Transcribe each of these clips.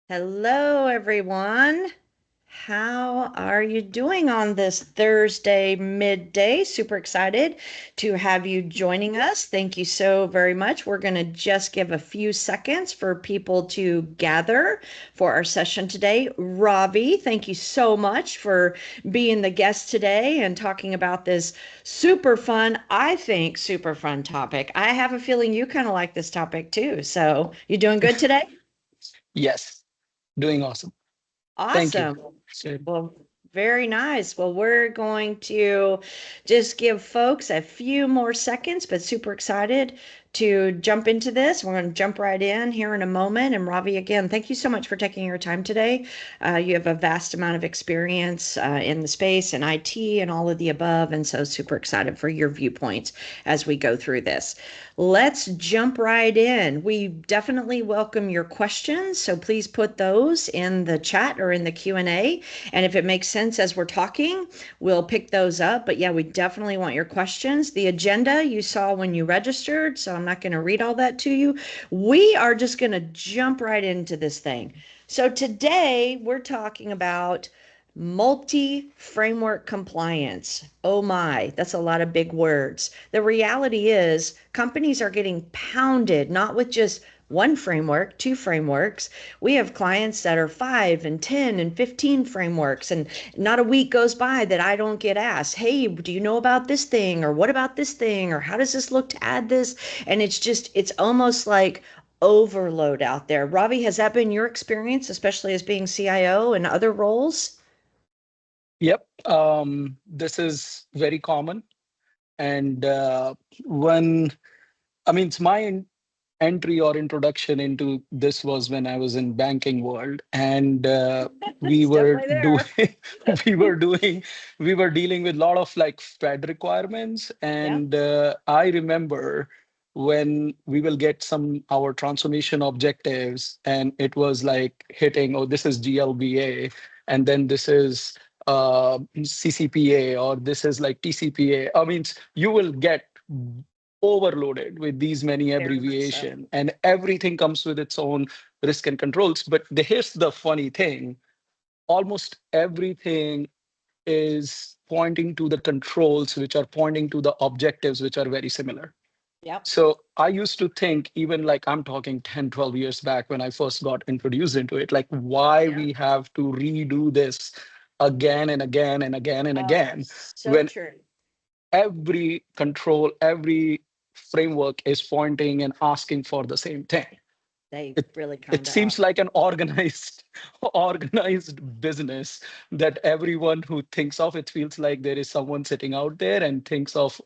Hello, everyone. How are you doing on this Thursday midday? Super excited to have you joining us. Thank you so very much. We're going to just give a few seconds for people to gather for our session today. Ravi, thank you so much for being the guest today and talking about this super fun, I think, super fun topic. I have a feeling you kind of like this topic too. So, you doing good today? Yes, doing awesome. Thank you. Awesome. So, Well, very nice. Well, we're going to just give folks a few more seconds, but super excited to jump into this. We're going to jump right in here in a moment. And Ravi, again, thank you so much for taking your time today. You have a vast amount of experience in the space and IT and all of the above. And so super excited for your viewpoints as we go through this. Let's jump right in. We definitely welcome your questions, so please put those in the chat or in the Q&A. And if it makes sense as we're talking, we'll pick those up. But yeah, we definitely want your questions. The agenda you saw when you registered, so I'm not going to read all that to you. We are just going to jump right into this thing. So today we're talking about multi-framework compliance. Oh my, that's a lot of big words. The reality is companies are getting pounded, not with just one framework, two frameworks. We have clients that are 5 and 10 and 15 frameworks, and not a week goes by that I don't get asked, hey, do you know about this thing? Or what about this thing? Or how does this look to add this? And it's almost like overload out there. Ravi, has that been your experience, especially as being CIO and other roles? yep, this is very common. And when, I mean, it's my entry or introduction into this was when I was in banking world, and we It's were definitely doing, there. we were doing, we were dealing with a lot of like Fed requirements, Yeah. and I remember when we will get some our transformation objectives, and it was like hitting, oh, this is GLBA, and then this is CCPA, or this is like TCPA. I mean, you will get overloaded with these many Very much so. abbreviation, and everything comes with its own risk and controls. But here's the funny thing: almost everything is pointing to the controls, which are pointing to the objectives, which are very similar. Yep. So I used to think, even like I'm talking 10, 12 years back when I first got introduced into it, like why Yeah. we have to redo this again and again and again and Oh, again, so when true. every control, every framework is pointing and asking for the same thing. They It really it kind of are. seems like an organized organized business that everyone who thinks of it feels like there is someone sitting out there and thinks of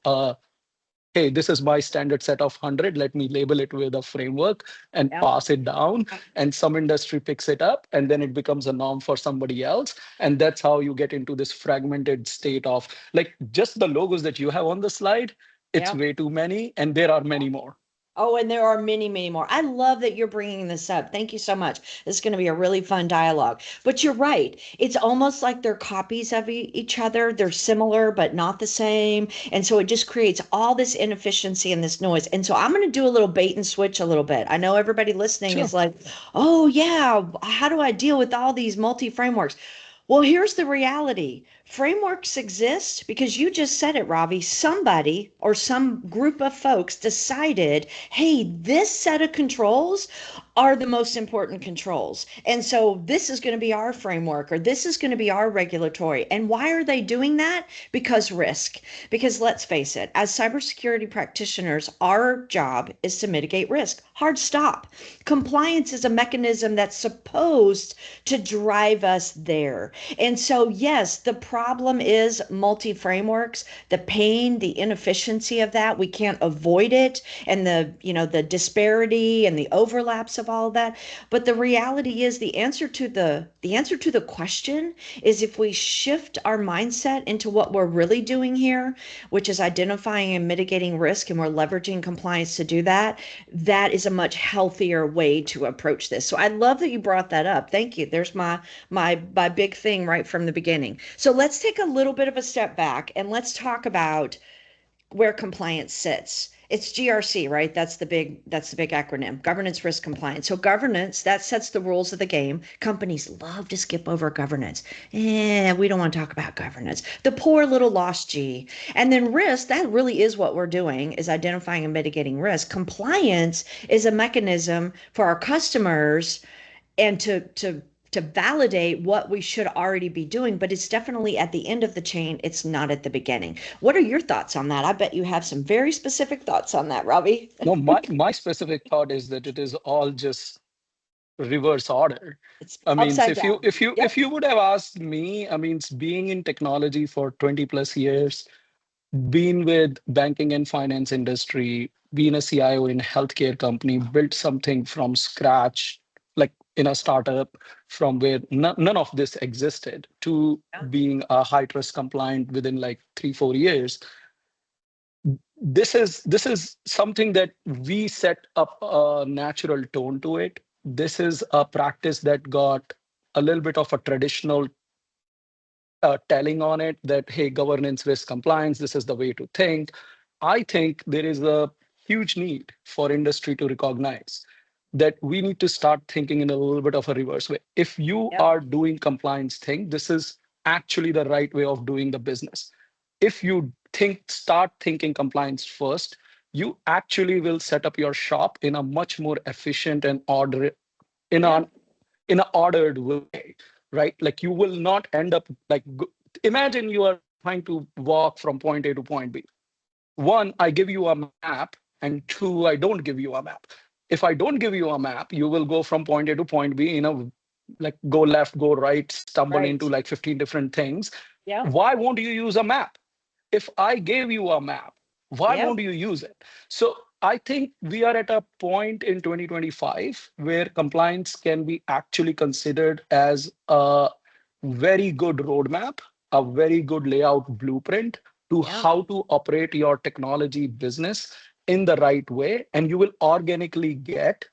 hey, this is my standard set of 100, let me label it with a framework and Yep. pass it down, and some industry picks it up, and then it becomes a norm for somebody else, and that's how you get into this fragmented state of like just the logos that you have on the slide. It's Yep. way too many, and there are many more. Oh, and there are many, many more. I love that you're bringing this up. Thank you so much. This is going to be a really fun dialogue. But you're right. It's almost like they're copies of each other. They're similar, but not the same. And so it just creates all this inefficiency and this noise. And so I'm going to do a little bait and switch a little bit. I know everybody listening Sure. is like, oh, yeah, how do I deal with all these multi frameworks? Well, here's the reality. Frameworks exist because you just said it, Ravi. Somebody or some group of folks decided, hey, this set of controls are the most important controls. And so this is going to be our framework or this is going to be our regulatory. And why are they doing that? Because risk. Because let's face it, as cybersecurity practitioners, our job is to mitigate risk. Hard stop. Compliance is a mechanism that's supposed to drive us there. And so, yes, the problem is multi frameworks, the pain, the inefficiency of that. We can't avoid it, and the disparity and the overlaps of all of that. But the reality is the answer to the question is if we shift our mindset into what we're really doing here, which is identifying and mitigating risk, and we're leveraging compliance to do that, that is a much healthier way to approach this. So I love that you brought that up. Thank you. There's my big thing right from the beginning. So let's take a little bit of a step back and let's talk about where compliance sits. It's GRC, right? That's the big acronym. Governance, risk, compliance. So governance, that sets the rules of the game. Companies love to skip over governance. We don't want to talk about governance. The poor little lost G. And then risk, that really is what we're doing, is identifying and mitigating risk. Compliance is a mechanism for our customers and to validate what we should already be doing, but it's definitely at the end of the chain. It's not at the beginning. What are your thoughts on that? I bet you have some very specific thoughts on that, Robbie. No, my specific thought is that it is all just reverse order. It's I mean, upside if you down. if you Yep. if you would have asked me, I mean, being in technology for 20 plus years, been with banking and finance industry, been a CIO in a healthcare company, built something from scratch, like in a startup from where none of this existed, to Yeah. being a high trust compliant within like 3 4 years. This is something that we set up a natural tone to it. This is a practice that got a little bit of a traditional telling on it, that hey, governance, risk, compliance, this is the way to think. I think there is a huge need for industry to recognize that we need to start thinking in a little bit of a reverse way. If you Yep. are doing compliance thing, this is actually the right way of doing the business. If you start thinking compliance first, you actually will set up your shop in a much more efficient and in Yeah. an in an ordered way, right? Like you will not end up like imagine you are trying to walk from point A to point B. One, I give you a map, and two, I don't give you a map. If I don't give you a map, you will go from point A to point B, like go left, go right, stumble into Right. like 15 different things. Yep. Why won't you use a map? If I gave you a map, why Yep. won't you use it? So I think we are at a point in 2025 where compliance can be actually considered as a very good roadmap, a very good layout blueprint to Yep. how to operate your technology business in the right way. And you will organically get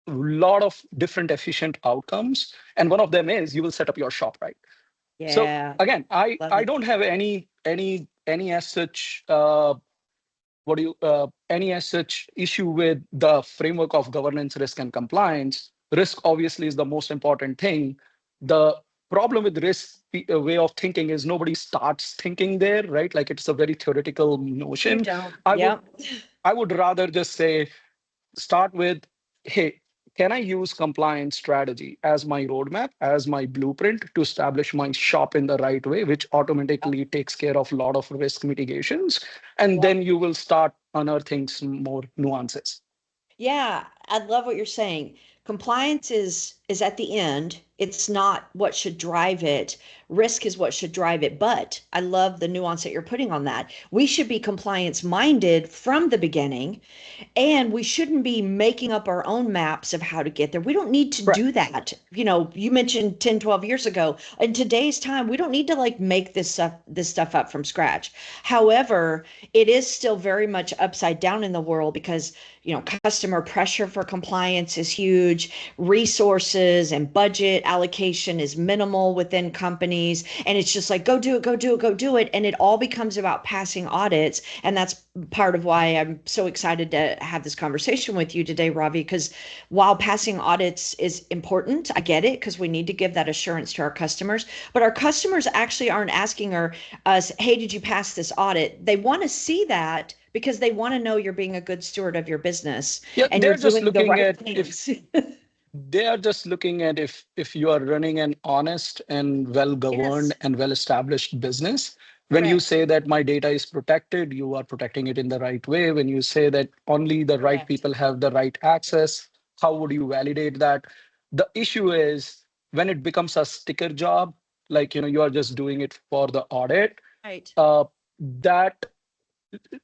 a lot of different efficient outcomes. And one of them is you will set up your shop right. So Yeah. again, I Love I it. don't have any as such any as such issue with the framework of governance, risk, and compliance. Risk obviously is the most important thing. The problem with risk way of thinking is nobody starts thinking there, right? Like it's a very theoretical You notion. don't. I would Yep. I would rather just say start with, hey, can I use compliance strategy as my roadmap, as my blueprint to establish my shop in the right way, which Yep. automatically takes care of a lot of risk mitigations. And Yep. then you will start unearthing some more nuances. Yeah, I love what you're saying. Compliance is at the end. It's not what should drive it. Risk is what should drive it. But I love the nuance that you're putting on that. We should be compliance minded from the beginning, and we shouldn't be making up our own maps of how to get there. We don't need to Correct. do that. You mentioned 10, 12 years ago. In today's time, we don't need to like make this stuff up from scratch. However, it is still very much upside down in the world because, customer pressure for compliance is huge. Resources and budget allocation is minimal within companies. And it's just like, go do it, go do it, go do it. And it all becomes about passing audits. And that's part of why I'm so excited to have this conversation with you today, Ravi, because while passing audits is important, I get it because we need to give that assurance to our customers, but our customers actually aren't asking us, hey, did you pass this audit? They want to see that because they want to know you're being a good steward of your business Yeah, and you're they're just doing the looking right at if things. they are just looking at if you are running an honest and well governed Yes, and well established business. When you correct, say that my data is protected, you are protecting it in the right way. When you say that only the right correct. people have the right access, how would you validate that? The issue is when it becomes a sticker job, like you are just doing it for the audit. Right. That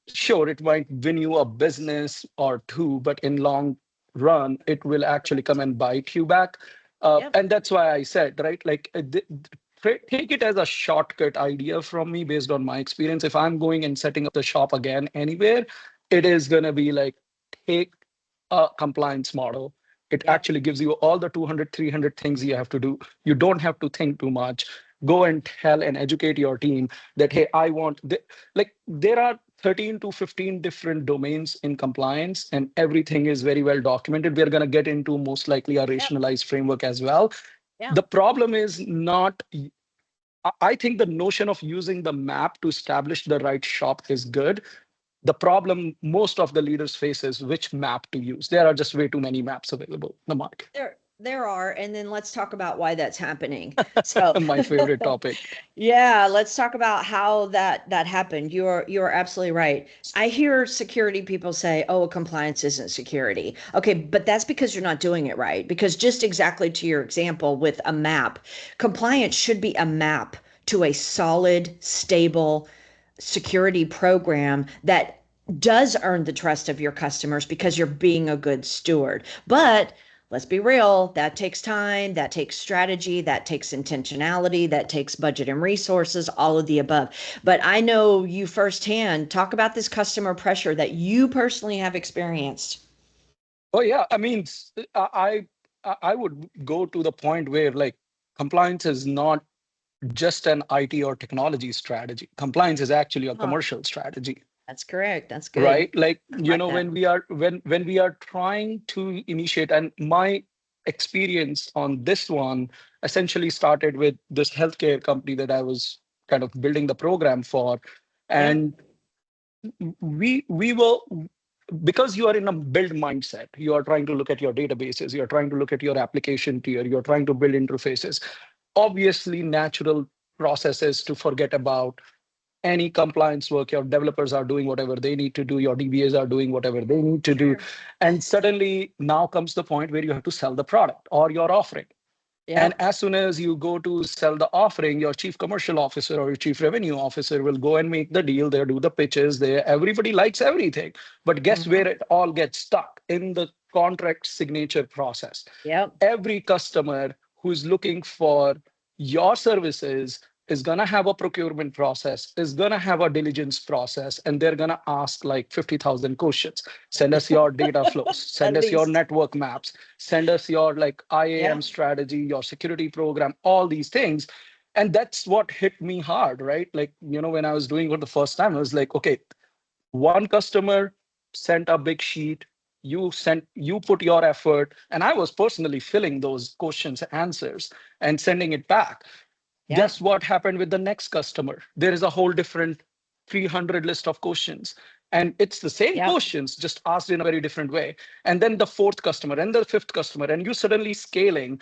sure, it might win you a business or two, but in long run it will actually come Correct. and bite you back. Yep. And that's why I said, right, like take it as a shortcut idea from me based on my experience. If I'm going and setting up the shop again anywhere, it is going to be like, take a compliance model. It Yep. actually gives you all the 200, 300 things you have to do. You don't have to think too much. Go and tell and educate your team that, hey, I want, like, there are 13 to 15 different domains in compliance, and everything is very well documented. We're going to get into most likely a Yep. rationalized framework as well. Yeah. The problem is not, I think the notion of using the map to establish the right shop is good. The problem most of the leaders face is which map to use. There are just way too many maps available in the market. There are, and then let's talk about why that's happening. So, My favorite topic. yeah, let's talk about how that happened. You're absolutely right. I hear security people say, "Oh, compliance isn't security." Okay, but that's because you're not doing it right. Because just exactly to your example with a map, compliance should be a map to a solid, stable security program that does earn the trust of your customers because you're being a good steward. But let's be real, that takes time, that takes strategy, that takes intentionality, that takes budget and resources, all of the above. But I know you firsthand. Talk about this customer pressure that you personally have experienced. Oh yeah, I mean, I would go to the point where like compliance is not just an IT or technology strategy. Compliance is actually a Huh, commercial strategy, that's correct. That's good. right? Like, I like that. when we are trying to initiate, and my experience on this one essentially started with this healthcare company that I was kind of building the program for. Yeah. And we will, because you are in a build mindset, you are trying to look at your databases, you're trying to look at your application tier, you're trying to build interfaces. Obviously natural processes to forget about any compliance work. Your developers are doing whatever they need to do, your DBAs are doing whatever they need to do, Sure. and suddenly now comes the point where you have to sell the product or your offering. And Yep. as soon as you go to sell the offering, your chief commercial officer or your chief revenue officer will go and make the deal. They do the pitches. They everybody likes everything. But guess Hmm. where it all gets stuck? In the contract signature process. Yep. Every customer who's looking for your services is going to have a procurement process, is going to have a diligence process, and they're going to ask like 50,000 questions. Send us your data flows, send At us your least. network maps, send us your like IAM Yeah. strategy, your security program, all these things. And that's what hit me hard, right? Like, when I was doing it the first time, I was like, okay, one customer sent a big sheet, you put your effort, and I was personally filling those questions answers and sending it back. Yep. Guess what happened with the next customer? There is a whole different 300 list of questions, and it's the same Yep. questions just asked in a very different way. And then the fourth customer and the fifth customer, and you suddenly scaling,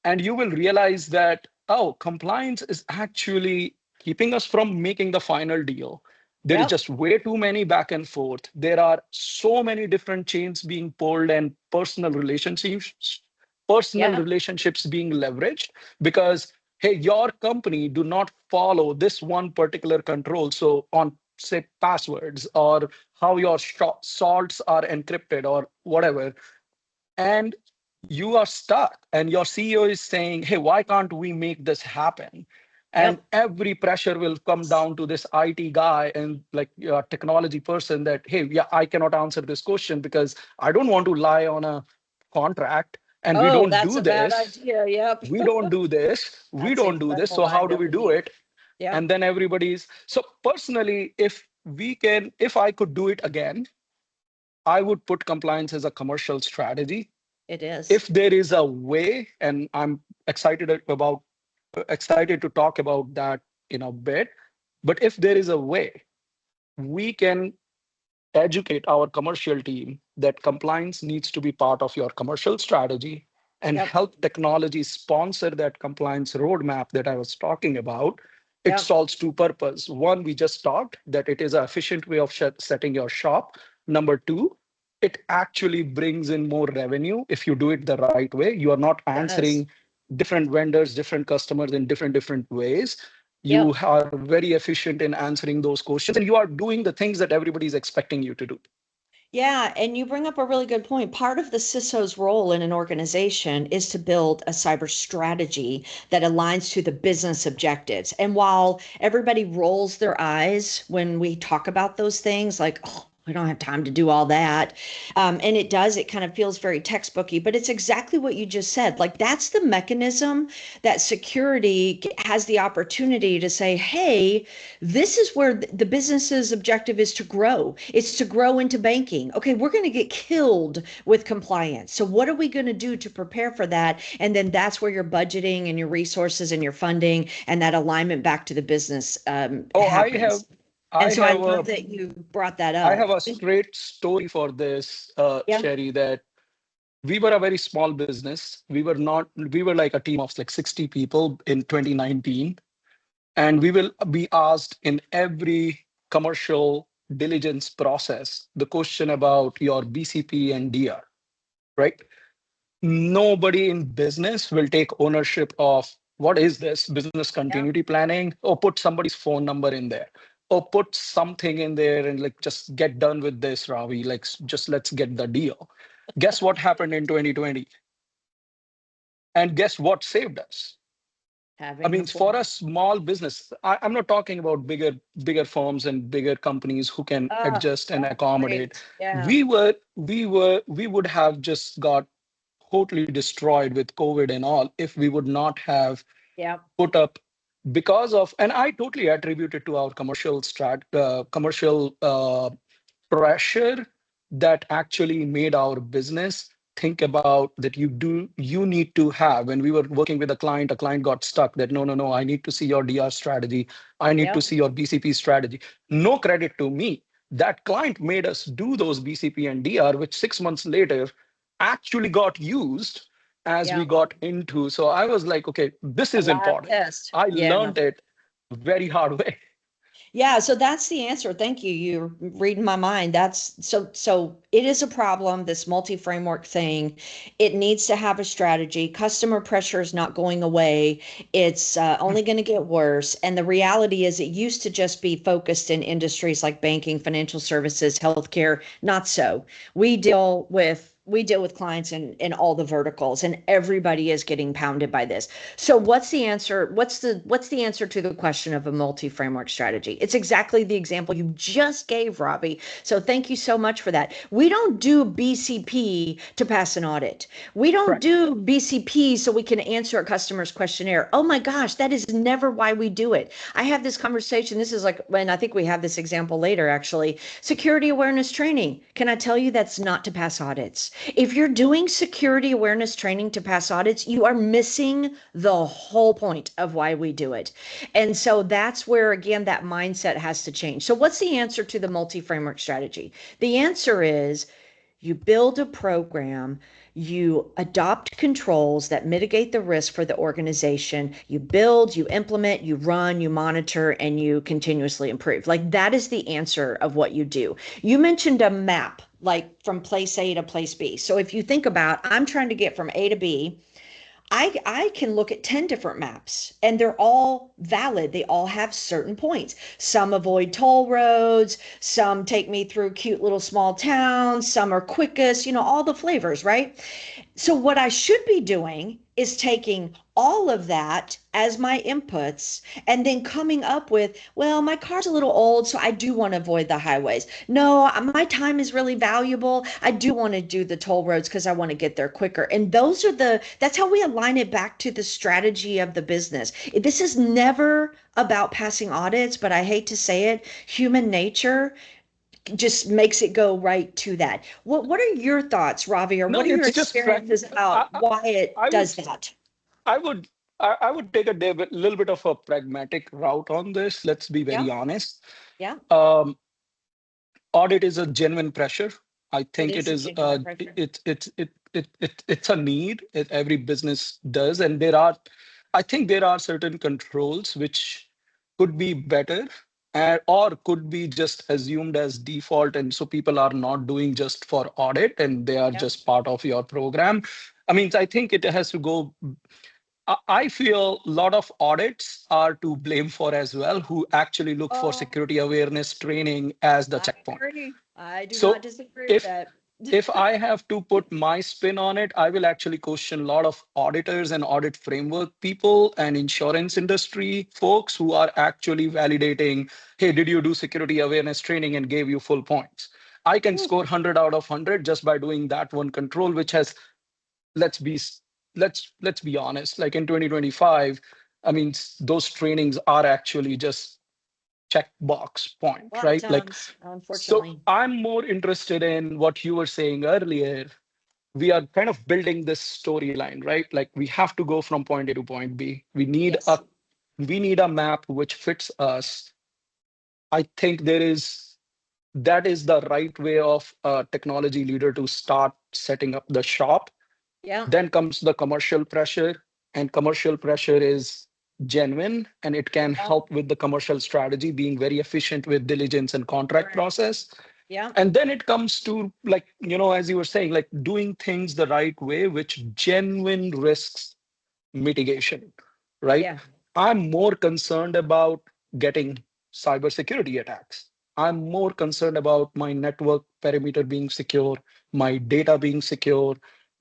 and you will realize that, oh, compliance is actually keeping us from making the final deal. There is Yep. just way too many back and forth. There are so many different chains being pulled, and personal Yep. relationships being leveraged because, hey, your company do not follow this one particular control. So on, say, passwords or how your salts are encrypted or whatever, and you are stuck, and your CEO is saying, hey, why can't we make this happen? And Yep. every pressure will come down to this IT guy and like your technology person that, hey, yeah, I cannot answer this question because I don't want to lie on a contract, and we Oh, don't that's do a bad this. idea. Yep. We don't do this. We That's don't do this. incredible So how do we do liability. it? Yep. And then everybody's, so personally, if I could do it again, I would put compliance as a commercial strategy. It is. If there is a way, and I'm excited to talk about that in a bit, but if there is a way, we can educate our commercial team that compliance needs to be part of your commercial strategy, and Yep. help technology sponsor that compliance roadmap that I was talking about. It Yep. solves two purposes. One, we just talked that it is an efficient way of setting your shop. Number two, it actually brings in more revenue if you do it the right way. You are not Does. answering different vendors, different customers in different ways. You Yep. are very efficient in answering those questions, and you are doing the things that everybody is expecting you to do. Yeah, and you bring up a really good point. Part of the CISO's role in an organization is to build a cyber strategy that aligns to the business objectives. And while everybody rolls their eyes when we talk about those things, like, oh, we don't have time to do all that. And it does, it kind of feels very textbooky, but it's exactly what you just said. Like that's the mechanism that security has the opportunity to say, hey, this is where the business's objective is to grow. It's to grow into banking. Okay, we're going to get killed with compliance. So what are we going to do to prepare for that? And then that's where your budgeting and your resources and your funding and that alignment back to the business Oh, happens. I And so I have love a, that you brought that I up. have a straight story for this, Yeah. Sherry, that we were a very small business. We were like a team of like 60 people in 2019. And we will be asked in every commercial diligence process the question about your BCP and DR, right? Nobody in business will take ownership of what is this business Yeah. continuity planning, or put somebody's phone number in there, or put something in there and like just get done with this, Ravi. Like just let's get the deal. Guess what happened in 2020? And guess what saved us? I Having a mean, for a form. small business, I'm not talking about bigger firms and bigger companies who can Oh, adjust and that's accommodate. great. Yeah. We would have just got totally destroyed with COVID and all if we would not have Yeah. put up because of, and I totally attribute it to our commercial pressure that actually made our business think about that you need to have. When we were working with a client got stuck that no, I need to see your DR strategy, I need to Yep. see your BCP strategy. No credit to me, that client made us do those BCP and DR, which 6 months later actually got used as Yeah. we got into. So I was like, okay, this A is live important. test. I Yeah. learned it very hard way. Yeah, so that's the answer. Thank you. You're reading my mind. That's so it is a problem, this multi-framework thing. It needs to have a strategy. Customer pressure is not going away. It's only going to get worse. And the reality is it used to just be focused in industries like banking, financial services, healthcare. Not so. We deal with clients in all the verticals, and everybody is getting pounded by this. So what's the answer? What's the answer to the question of a multi-framework strategy? It's exactly the example you just gave, Robbie. So thank you so much for that. We don't do BCP to pass an audit. We don't Correct. do BCP so we can answer a customer's questionnaire. Oh my gosh, that is never why we do it. I have this conversation. This is like when I think we have this example later, actually. Security awareness training. Can I tell you that's not to pass audits? If you're doing security awareness training to pass audits, you are missing the whole point of why we do it. And so that's where, again, that mindset has to change. So, what's the answer to the multi framework strategy? The answer is you build a program, you adopt controls that mitigate the risk for the organization, you build, you implement, you run, you monitor, and you continuously improve. Like that is the answer of what you do. You mentioned a map, like from place A to place B. So if you think about, I'm trying to get from A to B, I can look at 10 different maps and they're all valid. They all have certain points. Some avoid toll roads, some take me through cute little small towns, some are quickest, all the flavors, right? So what I should be doing is taking all of that as my inputs and then coming up with, well, my car's a little old, so I do want to avoid the highways. No, my time is really valuable. I do want to do the toll roads because I want to get there quicker. And that's how we align it back to the strategy of the business. This is never about passing audits, but I hate to say it, human nature just makes it go right to that. What are your thoughts, Ravi, or No, what are your it's just experiences I, about why it I would does that? I would I would take little bit of a pragmatic route on this. Let's be Yeah, very honest. yeah, Um, Audit is a genuine pressure. I it think it is a is genuine pressure. it's a need that every business does, and I think there are certain controls which could be better, or could be just assumed as default, and so people are not doing just for audit and they are Yeah. just part of your program. I mean, I think it has to go. I feel a lot of audits are to blame for as well, who actually look for Oh, security awareness training as the I checkpoint. agree. I do not So disagree with if that. if I have to put my spin on it, I will actually question a lot of auditors and audit framework people and insurance industry folks who are actually validating, hey, did you do security awareness training and gave you full points? I can score 100 out of 100 just by doing that one control, which has, let's be let's be honest, like in 2025, I mean, those trainings are actually just checkbox A point, lot of right? Like, times, so unfortunately. I'm more interested in what you were saying earlier. We are kind of building this storyline, right? Like we have to go from point A to point B. Yes. We need a map which fits us. I think that is the right way of a technology leader to start setting up the shop. Yeah. Then comes the commercial pressure, and commercial pressure is genuine and it can Yeah. help with the commercial strategy being very efficient with diligence and contract Correct. process. Yeah. And then it comes to, like, as you were saying, like doing things the right way, which genuine risks mitigation, right? Yeah. I'm more concerned about getting cybersecurity attacks. I'm more concerned about my network perimeter being secure, my data being secure,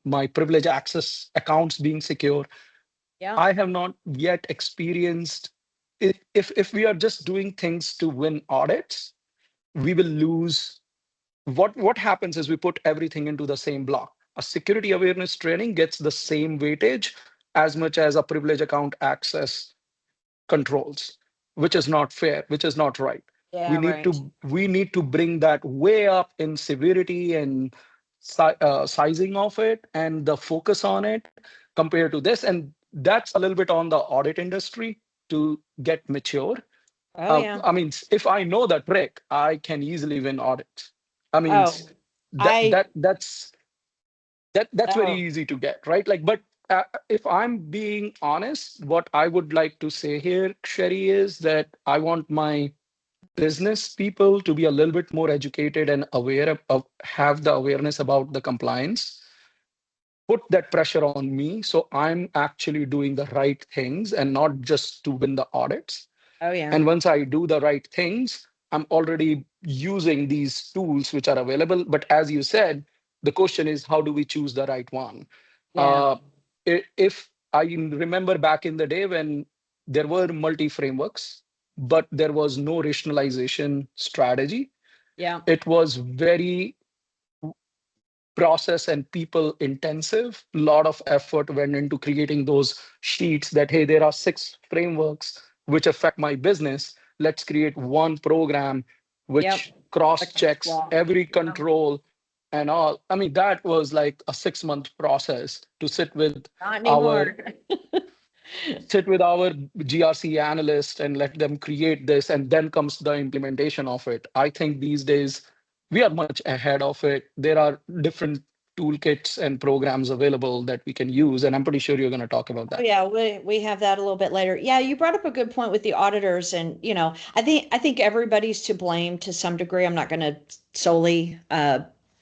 my privilege access accounts being secure. Yeah. I have not yet experienced, if we are just doing things to win audits, we will lose. What happens is we put everything into the same block. A security awareness training gets the same weightage as much as a privilege account access controls, which is not fair, which is not right. Yeah. Right. We need to bring that way up in severity and sizing of it and the focus on it compared to this. And that's a little bit on the audit industry to get mature. Oh yeah. I mean, if I know the trick, I can easily win audits. I mean, Oh, I. that's very Oh. easy to get, right? Like, but if I'm being honest, what I would like to say here, Sherry, is that I want my business people to be a little bit more educated and aware of have the awareness about the compliance, put that pressure on me so I'm actually doing the right things and not just to win the audits. Oh yeah. And once I do the right things, I'm already using these tools which are available. But as you said, the question is, how do we choose the right one? Yeah. Uh, if I remember back in the day when there were multi frameworks, but there was no rationalization strategy, Yeah. it was very process and people intensive. A lot of effort went into creating those sheets that, hey, there are 6 frameworks which affect my business. Let's create one program Yep. which cross Like checks swap. every Yeah. control and all. I mean, that was like a 6 month process to Not our anymore. sit with our GRC analyst and let them create this, and then comes the implementation of it. I think these days we are much ahead of it. There are different toolkits and programs available that we can use, and I'm pretty sure you're going to talk about Oh that. yeah, we have that a little bit later. Yeah, you brought up a good point with the auditors, and I think everybody's to blame to some degree. I'm not going to solely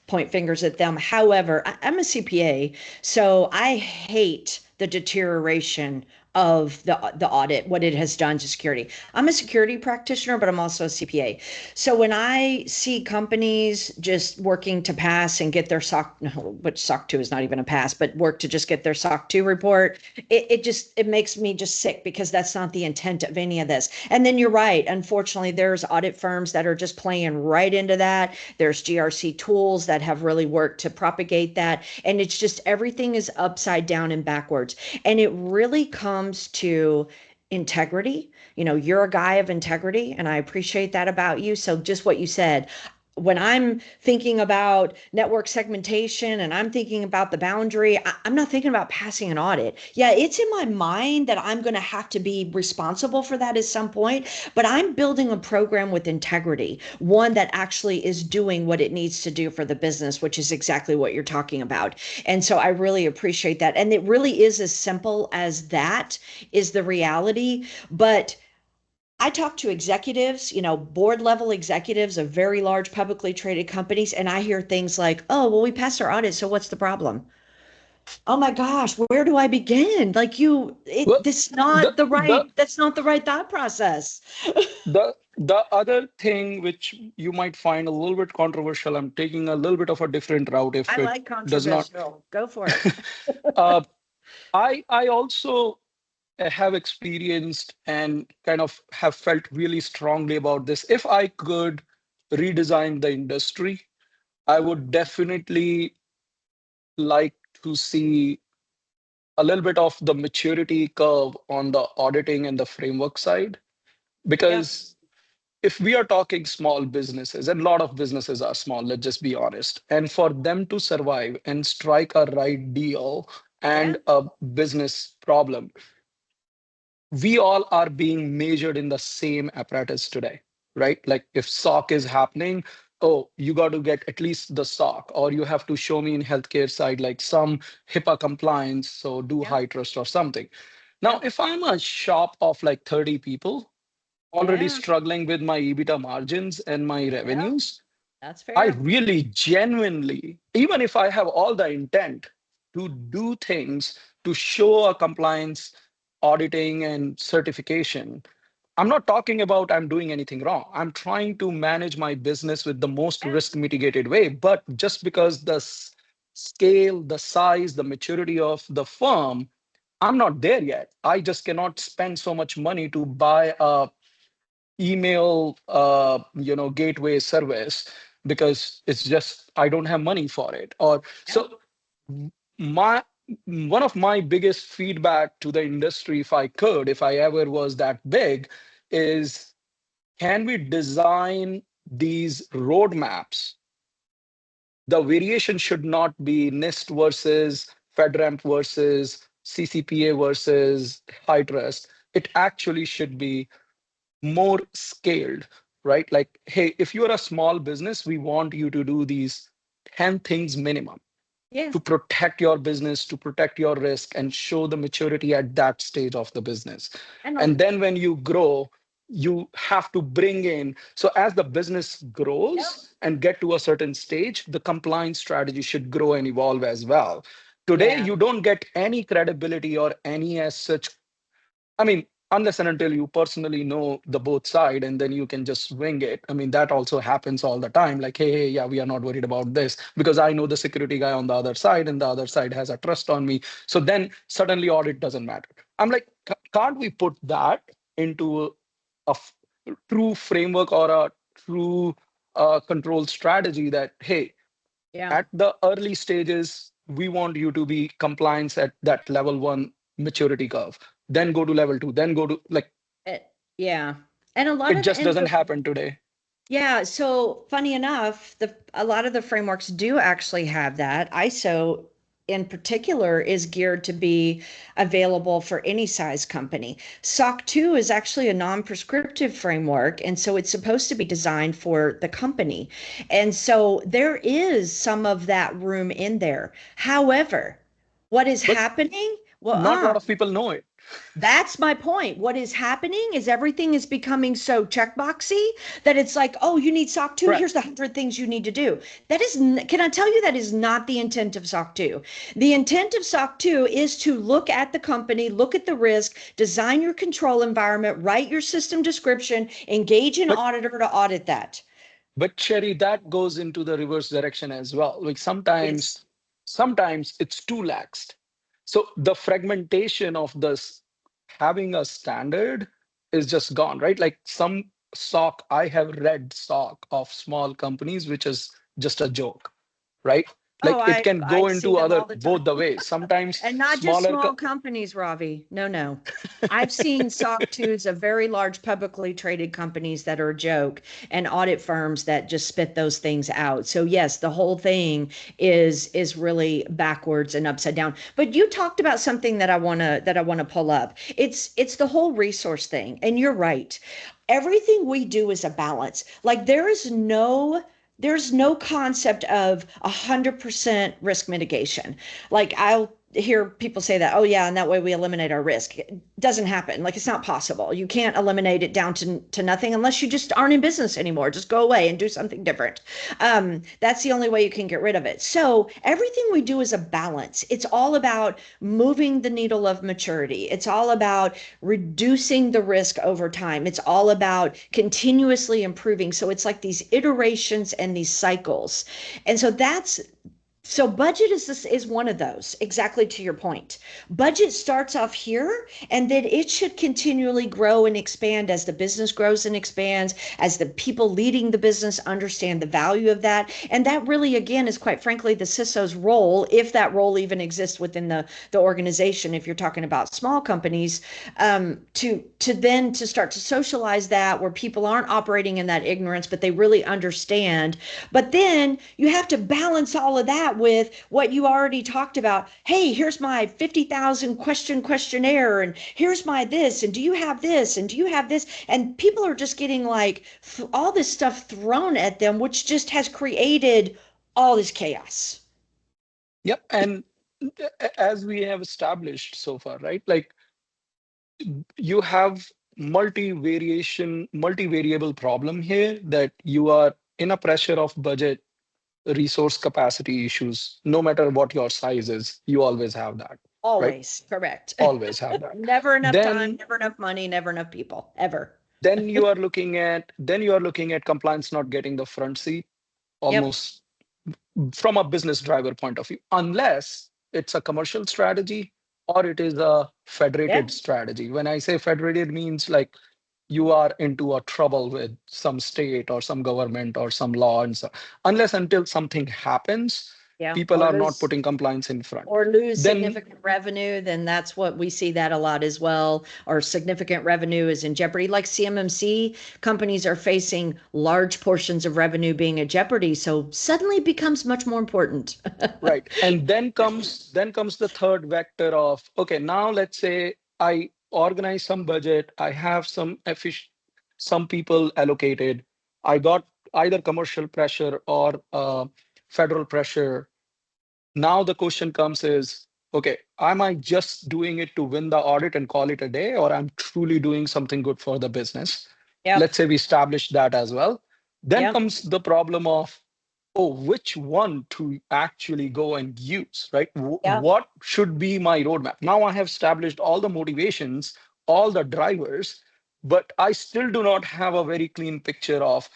point fingers at them. However, I'm a CPA, so I hate the deterioration of the audit, what it has done to security. I'm a security practitioner, but I'm also a CPA. So when I see companies just working to pass and get their SOC, no, which SOC 2 is not even a pass, but work to just get their SOC 2 report, it makes me just sick because that's not the intent of any of this. And then you're right. Unfortunately, there's audit firms that are just playing right into that. There's GRC tools that have really worked to propagate that. And it's just everything is upside down and backwards. And it really comes to integrity. You're a guy of integrity, and I appreciate that about you. So, just what you said, when I'm thinking about network segmentation and I'm thinking about the boundary, I'm not thinking about passing an audit. Yeah, it's in my mind that I'm going to have to be responsible for that at some point, but I'm building a program with integrity, one that actually is doing what it needs to do for the business, which is exactly what you're talking about. And so I really appreciate that. And it really is as simple as that is the reality. But I talk to executives, board level executives of very large publicly traded companies, and I hear things like, oh, well, we passed our audit, so what's the problem? Oh my gosh, where do I begin? Like Well, the the that's not the right thought process. the other thing which you might find a little bit controversial, I'm taking a little bit of a different route if I it like does not. controversial. Go for it. uh, I also have experienced and kind of have felt really strongly about this. If I could redesign the industry, I would definitely like to see a little bit of the maturity curve on the auditing and the framework side. Yeah. Because if we are talking small businesses, and a lot of businesses are small, let's just be honest, and for them to survive and strike a right deal Yeah. and a business problem, we all are being measured in the same apparatus today, right? Like if SOC is happening, oh, you got to get at least the SOC, or you have to show me in healthcare side like some HIPAA compliance, so do Yep. high trust or something. Now, Yep. if I'm a shop of like 30 people, already Yeah. struggling with my EBITDA margins and my Yep. revenues, That's I fair. really genuinely, even if I have all the intent to do things to show a compliance, auditing, and certification, I'm not talking about I'm doing anything wrong. I'm trying to manage my business with the most Yeah. risk mitigated way. But just because the scale, the size, the maturity of the firm, I'm not there yet. I just cannot spend so much money to buy a email gateway service because it's just I don't have money for it. Or Yep. so my one of my biggest feedback to the industry, if I could, if I ever was that big, is can we design these roadmaps? The variation should not be NIST versus FedRAMP versus CCPA versus high trust. It actually should be more scaled, right? Like, hey, if you're a small business, we want you to do these 10 things minimum Yeah. to protect your business, to protect your risk, and show the maturity at that stage of the business. And And then when you grow, you have to bring in. So as the business yep. grows and get to a certain stage, the compliance strategy should grow and evolve as well. Today, Yeah. you don't get any credibility or any as such. I mean, unless and until you personally know the both side and then you can just wing it. I mean, that also happens all the time. Like, hey, yeah, we are not worried about this because I know the security guy on the other side and the other side has a trust on me. So then suddenly audit doesn't matter. I'm like, can't we put that into a true framework or a true control strategy that, hey, Yeah. at the early stages, we want you to be compliance at that level one maturity curve, then go to level two, then go to like It, yeah. And a lot it of the just doesn't info. happen today. Yeah, so funny enough, a lot of the frameworks do actually have that. ISO in particular is geared to be available for any size company. SOC 2 is actually a non-prescriptive framework, and so it's supposed to be designed for the company. And so there is some of that room in there. However, what is But happening? Well, not a lot of people know it. that's my point. What is happening is everything is becoming so checkboxy that it's like, oh, you need SOC 2. Correct. Here's the 100 things you need to do. That is, can I tell you, that is not the intent of SOC 2. The intent of SOC 2 is to look at the company, look at the risk, design your control environment, write your system description, engage an but auditor to audit that. but Cherry, that goes into the reverse direction as well. Like Yes. sometimes it's too laxed. So the fragmentation of this having a standard is just gone, right? Like some SOC, I have read SOC of small companies, which is just a joke, right? Oh, Like it can I go see into them other all the time. both the ways. Sometimes And not just smaller, small companies, Ravi. No, no. I've seen SOC 2s of very large publicly traded companies that are a joke and audit firms that just spit those things out. So yes, the whole thing is really backwards and upside down. But you talked about something that I want to pull up. It's the whole resource thing. And you're right. Everything we do is a balance. Like there's no concept of 100% risk mitigation. Like I'll hear people say that, oh yeah, and that way we eliminate our risk. It doesn't happen. Like it's not possible. You can't eliminate it down to nothing unless you just aren't in business anymore. Just go away and do something different. That's the only way you can get rid of it. So everything we do is a balance. It's all about moving the needle of maturity. It's all about reducing the risk over time. It's all about continuously improving. So it's like these iterations and these cycles. And so So budget is one of those, exactly to your point. Budget starts off here and then it should continually grow and expand as the business grows and expands, as the people leading the business understand the value of that. And that really again is quite frankly the CISO's role, if that role even exists within the organization, if you're talking about small companies, to then to start to socialize that where people aren't operating in that ignorance, but they really understand. But then you have to balance all of that with what you already talked about. Hey, here's my 50,000 questionnaire, and here's my this, and do you have this, and do you have this? And people are just getting like all this stuff thrown at them, which just has created all this chaos. Yep. And as we have established so far, right? Like you have multi-variable problem here that you are in a pressure of budget, resource capacity issues. No matter what your size is, you always have that, right? Always correct. Always have that. Never enough time, Then never enough money, never enough people, ever. then you are looking at compliance not getting the front seat Yep. almost from a business driver point of view, unless it's a commercial strategy or it is a Yeah. federated strategy. When I say federated means like you are into a trouble with some state or some government or some law, and so unless until something happens, Yeah. people are not putting compliance in front. Or lose Then significant revenue, then that's what we see that a lot as well. Or significant revenue is in jeopardy. Like CMMC, companies are facing large portions of revenue being in jeopardy. So suddenly it becomes much more important. right. And then comes the third vector of, okay, now let's say I organize some budget, I have some people allocated, I got either commercial pressure or federal pressure. Now the question comes is, okay, am I just doing it to win the audit and call it a day, or I'm truly doing something good for the business? Yep. Let's say we establish that as well. Then Yep. comes the problem of, oh, which one to actually go and use, right? Yep. What should be my roadmap? Now I have established all the motivations, all the drivers, but I still do not have a very clean picture of,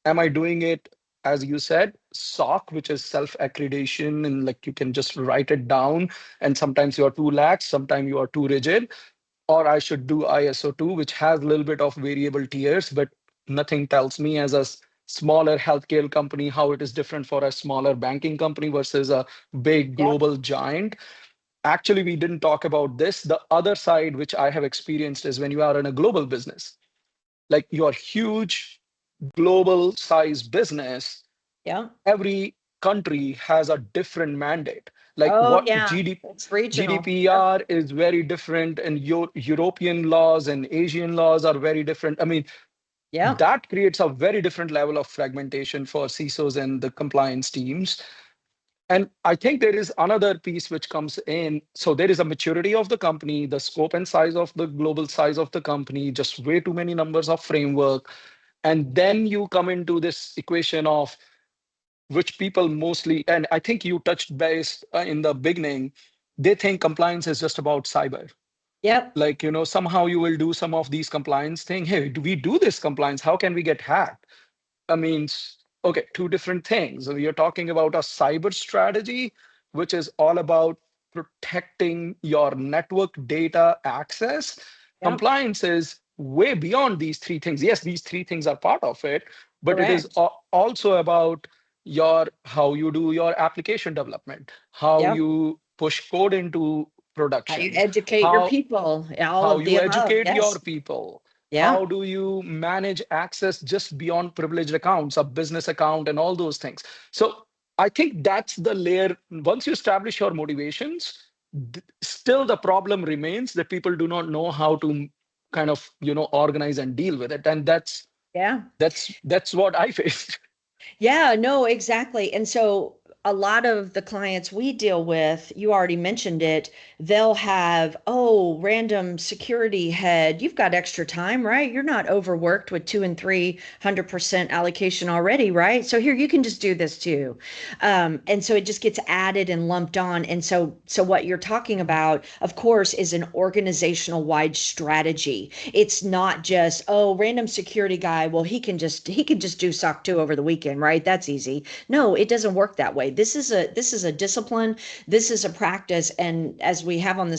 am I doing it, as you said, SOC, which is self-accreditation, and like you can just write it down, and sometimes you are too lax, sometimes you are too rigid, or I should do ISO 2, which has a little bit of variable tiers, but nothing tells me as a smaller healthcare company how it is different for a smaller banking company versus a big Yep. global giant. Actually, we didn't talk about this. The other side, which I have experienced, is when you are in a global business, like your huge global size business, Yep. every country has a different mandate. Like Oh, what yeah. It's regional. Yep. GDPR is very different, and European laws and Asian laws are very different. I mean, Yep. that creates a very different level of fragmentation for CISOs and the compliance teams. And I think there is another piece which comes in. So there is a maturity of the company, the scope and size of the global size of the company, just way too many numbers of framework. And then you come into this equation of which people mostly, and I think you touched base in the beginning, they think compliance is just about cyber. Yep. Like, somehow you will do some of these compliance thing. Hey, do we do this compliance? How can we get hacked? I mean, okay, two different things. So you're talking about a cyber strategy, which is all about protecting your network data access. Yep. Compliance is way beyond these three things. Yes, these three things are part of it, but it is Correct. also about your how you do your application development, how Yep. you push code into How you production, educate your how people, all how of the you above. educate your Yes. people, Yeah. how do you manage access just beyond privileged accounts, a business account, and all those things. So I think that's the layer. Once you establish your motivations, still the problem remains that people do not know how to kind of organize and deal with it, and that's Yeah. that's that's what I faced. Yeah, no, exactly. And so a lot of the clients we deal with, you already mentioned it, they'll have, oh, random security head. You've got extra time, right? You're not overworked with 200% and 300% allocation already, right? So here you can just do this too. And so it just gets added and lumped on. And so what you're talking about, of course, is an organizational wide strategy. It's not just, oh, random security guy, well, he can just do SOC 2 over the weekend, right? That's easy. No, it doesn't work that way. This is a discipline. This is a practice. And as we have on the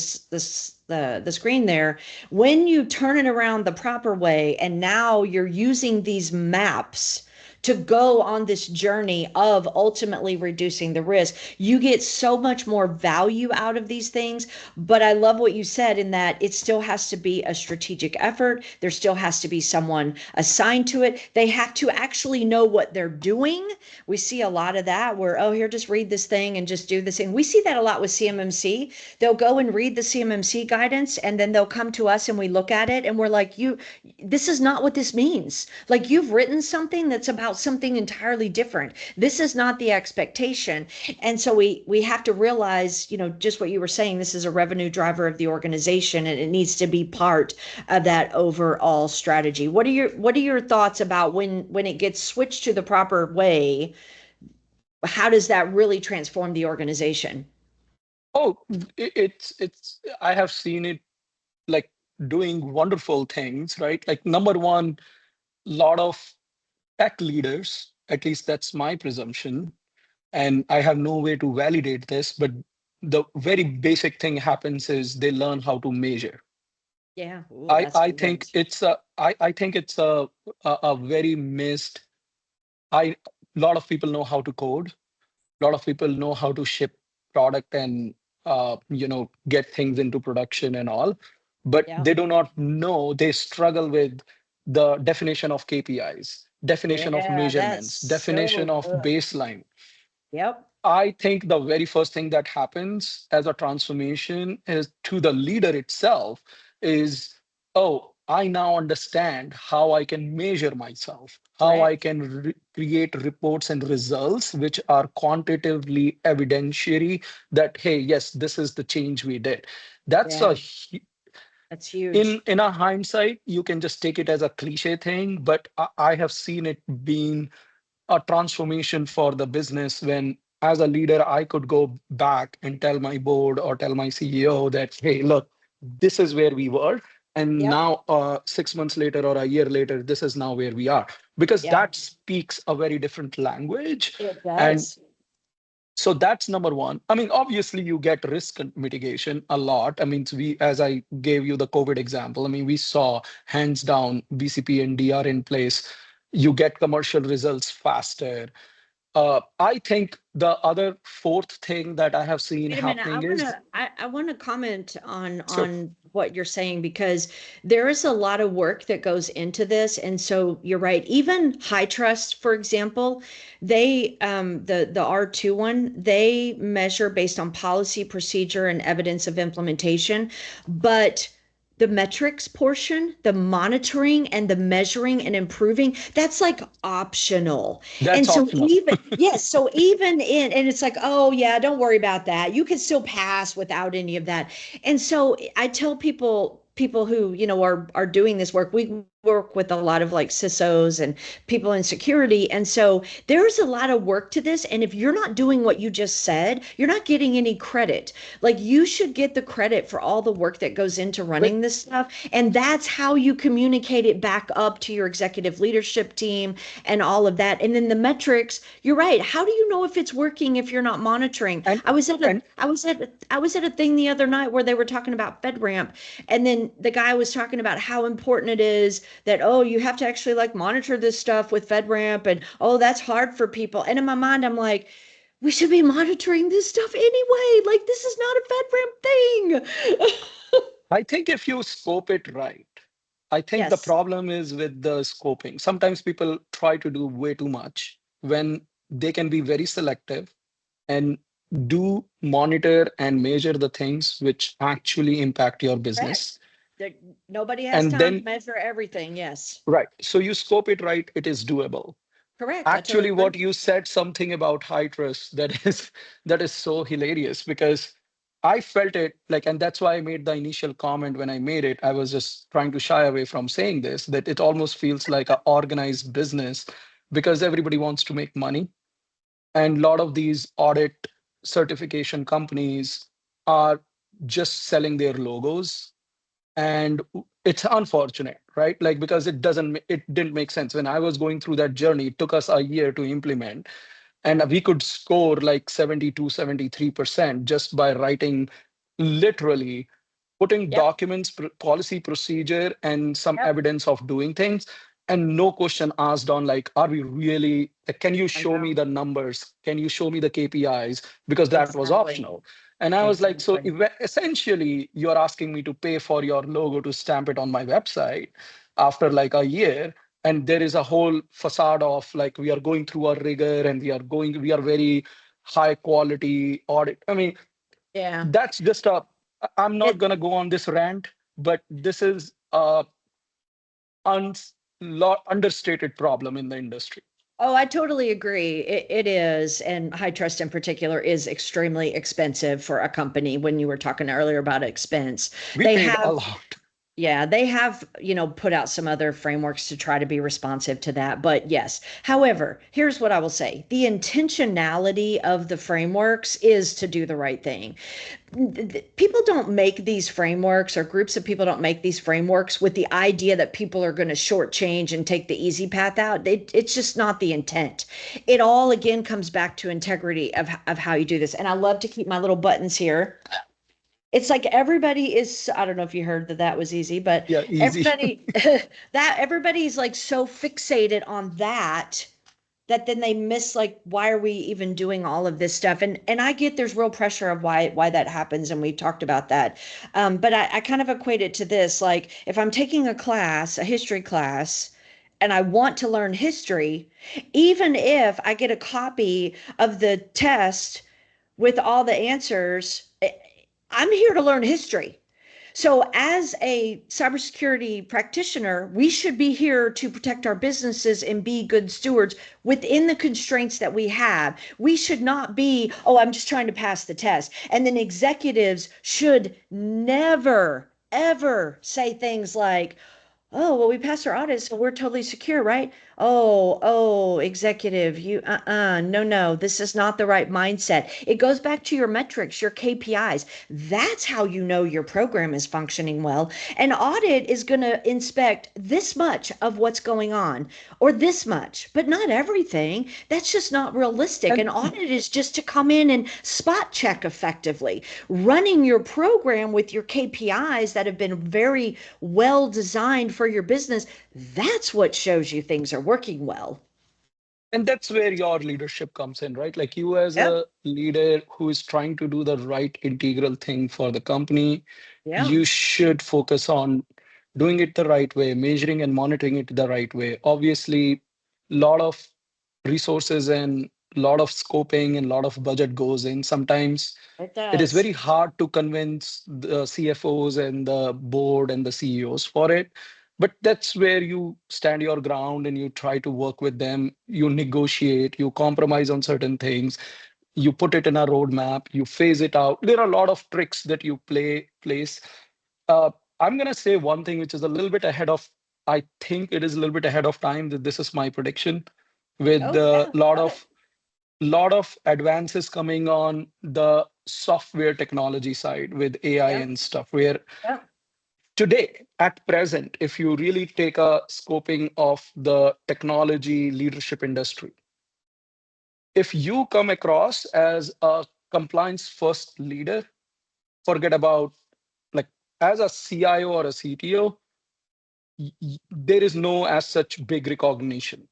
screen there, when you turn it around the proper way, and now you're using these maps to go on this journey of ultimately reducing the risk, you get so much more value out of these things. But I love what you said in that it still has to be a strategic effort. There still has to be someone assigned to it. They have to actually know what they're doing. We see a lot of that where, oh, here, just read this thing and just do this thing. We see that a lot with CMMC. They'll go and read the CMMC guidance, and then they'll come to us and we look at it and we're like, this is not what this means. Like, you've written something that's about something entirely different. This is not the expectation. And so we have to realize, just what you were saying, this is a revenue driver of the organization, and it needs to be part of that overall strategy. What are your thoughts about when it gets switched to the proper way? How does that really transform the organization? Oh, it's I have seen it like doing wonderful things, right? Like number one, lot of tech leaders, at least that's my presumption, and I have no way to validate this, but the very basic thing happens is they learn how to measure. Yeah. Ooh, I that's a I good one. think it's a I think it's a very missed. I lot of people know how to code. A lot of people know how to ship product and get things into production and all, but Yeah. they do not know. They struggle with the definition of KPIs, definition of Yeah, that's measurements, definition so of good. baseline. Yep. I think the very first thing that happens as a transformation is to the leader itself is, oh, I now understand how I can measure myself, how I Correct. can create reports and results which are quantitatively evidentiary that, hey, yes, this is the change we did. That's Yeah, a that's huge. in a hindsight, you can just take it as a cliche thing, but I have seen it being a transformation for the business when as a leader I could go back and tell my board or tell my CEO that, hey, look, this is where we were, and Yep. now 6 months later or a year later, this is now where we are, because Yep. that speaks a very different language. It And does. so that's number one. I mean, obviously you get risk mitigation a lot. I mean, we, as I gave you the COVID example, I mean, we saw hands down BCP and DR in place. You get commercial results faster. I think the other fourth thing that I have seen Wait a minute. happening is, I want to comment on so what you're saying, because there is a lot of work that goes into this. And so you're right. Even High Trust, for example, they the R2 one, they measure based on policy, procedure, and evidence of implementation. But the metrics portion, the monitoring and the measuring and improving, that's like optional. And that's so optional. even, yes, so even in, and it's like, oh yeah, don't worry about that. You can still pass without any of that. And so I tell people who, are doing this work, we work with a lot of like CISOs and people in security. And so there's a lot of work to this. And if you're not doing what you just said, you're not getting any credit. Like, you should get the credit for all the work that goes into But running this stuff. And that's how you communicate it back up to your executive leadership team and all of that. And then the metrics, you're right. How do you know if it's working if you're not monitoring? and and I was at a thing the other night where they were talking about FedRAMP, and then the guy was talking about how important it is that, oh, you have to actually like monitor this stuff with FedRAMP, and oh, that's hard for people. And in my mind, I'm like, we should be monitoring this stuff anyway. Like, this is not a FedRAMP thing. I think if you scope it right, I think the Yes. problem is with the scoping. Sometimes people try to do way too much when they can be very selective and do monitor and measure the things which actually impact your Correct. business. There, nobody has And time to then, measure everything. Yes. right, so you scope it right, it is doable. Correct. I totally Actually, agree. what you said something about high trust that is that is so hilarious because I felt it like, and that's why I made the initial comment when I made it. I was just trying to shy away from saying this, that it almost feels like an organized business because everybody wants to make money. And a lot of these audit certification companies are just selling their logos. And it's unfortunate, right? Like, because it didn't make sense. When I was going through that journey, it took us a year to implement. and we could score like 72, 73% just by writing, literally putting Yep. documents, policy procedure, and some Yep. evidence of doing things, and no question asked on like, are we really, can you I show me know. the numbers? Can you show me the KPIs? Because that was Exactly. optional. And I was like, so Exactly. essentially, you're asking me to pay for your logo to stamp it on my website after like a year. And there is a whole facade of like, we are going through a rigor and we are very high quality audit. I mean, Yeah. that's just a, I'm not It going to go on this rant, but this is a understated problem in the industry. Oh, I totally agree. It is. And high trust in particular is extremely expensive for a company when you were talking earlier about expense. We They paid a have lot. Yeah, they have, put out some other frameworks to try to be responsive to that. But yes, however, here's what I will say. The intentionality of the frameworks is to do the right thing. People don't make these frameworks, or groups of people don't make these frameworks with the idea that people are going to shortchange and take the easy path out. It's just not the intent. It all again comes back to integrity of how you do this. And I love to keep my little buttons here. It's like everybody is, I don't know if you heard that that was easy, but Yeah, easy. everybody that everybody's like so fixated on that that then they miss like, why are we even doing all of this stuff? And I get there's real pressure of why that happens, and we've talked about that. But I kind of equate it to this, like if I'm taking a class, a history class, and I want to learn history, even if I get a copy of the test with all the answers, I'm here to learn history. So, as a cybersecurity practitioner, we should be here to protect our businesses and be good stewards within the constraints that we have. We should not be, oh, I'm just trying to pass the test. And then executives should never, ever say things like, oh, well, we passed our audit, so we're totally secure, right? Oh, executive, no, this is not the right mindset. It goes back to your metrics, your KPIs. That's how you know your program is functioning well. An audit is going to inspect this much of what's going on, or this much, but not everything. That's just not realistic. And An audit is just to come in and spot check effectively. Running your program with your KPIs that have been very well designed for your business, that's what shows you things are working well. that's where your leadership comes in, right? Like you as Yep. a leader who is trying to do the right integral thing for the company, Yeah. you should focus on doing it the right way, measuring and monitoring it the right way. Obviously, a lot of resources and a lot of scoping and a lot of budget goes in. Sometimes It it is does. very hard to convince the CFOs and the board and the CEOs for it. But that's where you stand your ground and you try to work with them. You negotiate, you compromise on certain things, you put it in a roadmap, you phase it out. There are a lot of tricks that you place. Uh, I'm gonna say one thing which is a little bit ahead of. I think it is a little bit ahead of time. That this is my prediction, with Oh, a yeah. Love it. lot of advances coming on the software technology side with AI Yep. and stuff, where Yep. today, at present, if you really take a scoping of the technology leadership industry, if you come across as a compliance first leader, forget about like as a CIO or a CTO, there is no as such big recognition,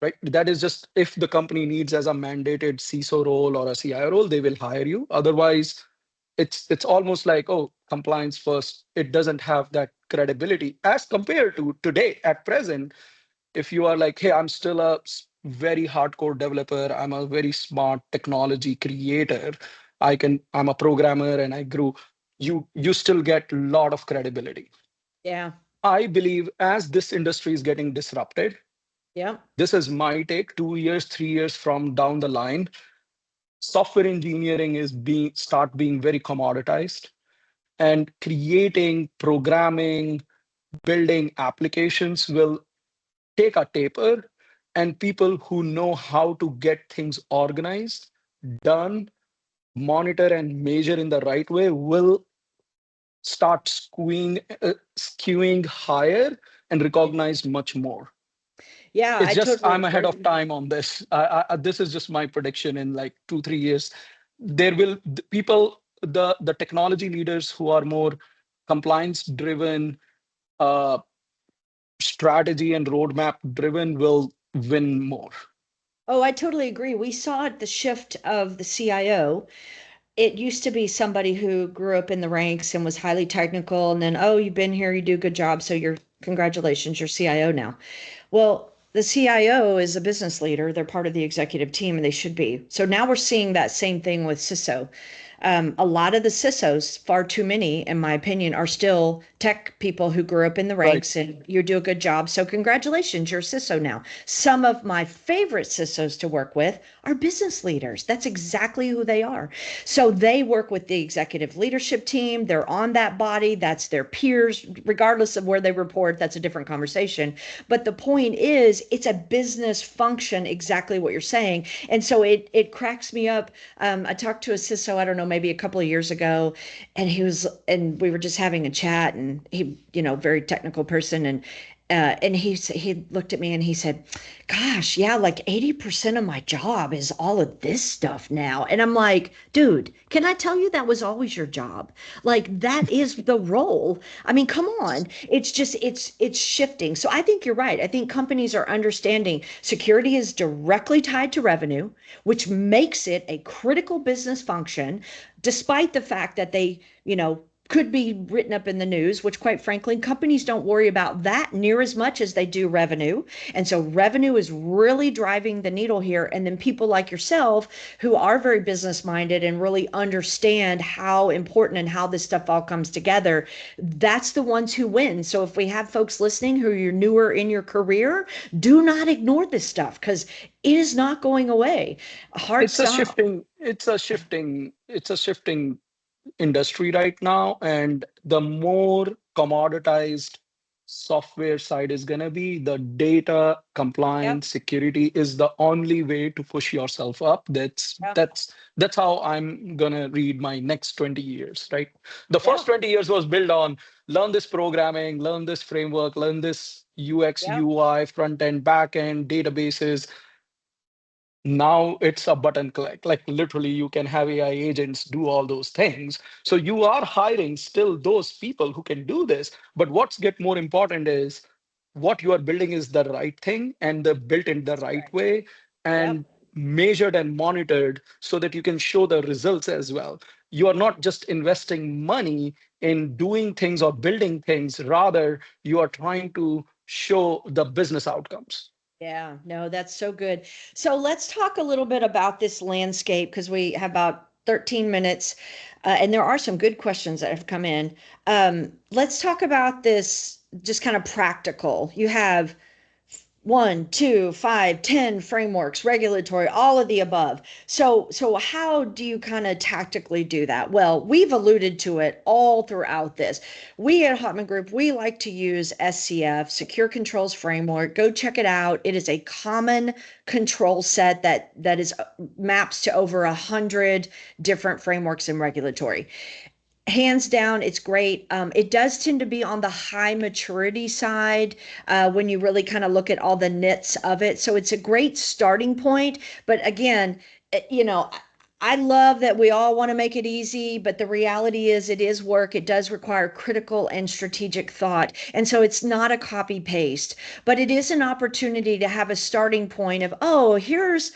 right? That is just if the company needs as a mandated CISO role or a CIO role, they will hire you. Otherwise, it's almost like, oh, compliance first. It doesn't have that credibility as compared to today at present. If you are like, hey, I'm still a very hardcore developer, I'm a very smart technology creator, I'm a programmer and I grew, you still get a lot of credibility. Yeah. I believe as this industry is getting disrupted, Yep. this is my take, 2 years, 3 years from down the line, software engineering is being very commoditized, and creating, programming, building applications will take a taper, and people who know how to get things organized, done, monitor and measure in the right way will start skewing higher and recognized much more. Yeah, It's I just totally I'm ahead of agree. time on this. This is just my prediction. In like 2 3 years, there will the people, the technology leaders who are more compliance driven, uh, strategy and roadmap driven will win more. Oh, I totally agree. We saw the shift of the CIO. It used to be somebody who grew up in the ranks and was highly technical, and then, oh, you've been here, you do a good job, so you're congratulations, you're CIO now. Well, the CIO is a business leader. They're part of the executive team, and they should be. So now we're seeing that same thing with CISO. A lot of the CISOs, far too many, in my opinion, are still tech people who grew up in the Right. ranks and you do a good job. So, congratulations, you're a CISO now. Some of my favorite CISOs to work with are business leaders. That's exactly who they are. So, they work with the executive leadership team. They're on that body. That's their peers, regardless of where they report. That's a different conversation. But the point is, it's a business function, exactly what you're saying. And so it cracks me up. I talked to a CISO, I don't know, maybe a couple of years ago, and we were just having a chat, and he, very technical person, and he looked at me and he said, "Gosh, yeah, like 80% of my job is all of this stuff now." And I'm like, "Dude, can I tell you that was always your job? Like that is the role. I mean, come on. It's just it's shifting." So I think you're right. I think companies are understanding security is directly tied to revenue, which makes it a critical business function, despite the fact that they, could be written up in the news, which quite frankly, companies don't worry about that near as much as they do revenue. And so revenue is really driving the needle here. And then people like yourself who are very business minded and really understand how important and how this stuff all comes together, that's the ones who win. So if we have folks listening who are newer in your career, do not ignore this stuff because it is not going away. A hard It's a stop. shifting, it's a shifting industry right now, and the more commoditized software side is going to be, the data Yep. compliance security is the only way to push yourself up. that's Yep. that's that's how I'm going to read my next 20 years, right? The first Yep. 20 years was built on learn this programming, learn this framework, learn this UX Yep. UI, front end, back end, databases. Now it's a button click. Like literally, you can have AI agents do all those things. So you are hiring still those people who can do this. But what's get more important is what you are building is the right thing and the built in the right Correct. way Yep. and measured and monitored so that you can show the results as well. You are not just investing money in doing things or building things, rather, you are trying to show the business outcomes. Yeah, no, that's so good. So let's talk a little bit about this landscape because we have about 13 minutes, and there are some good questions that have come in. Let's talk about this just kind of practical. You have 1, 2, 5, 10 frameworks, regulatory, all of the above. So how do you kind of tactically do that? Well, we've alluded to it all throughout this. We at Hotman Group, we like to use SCF, Secure Controls Framework. Go check it out. It is a common control set that is maps to over 100 different frameworks and regulatory. Hands down, it's great. It does tend to be on the high maturity side when you really kind of look at all the nits of it. So it's a great starting point. But again, I love that we all want to make it easy, but the reality is it is work. It does require critical and strategic thought. And so it's not a copy paste, but it is an opportunity to have a starting point of, oh, here's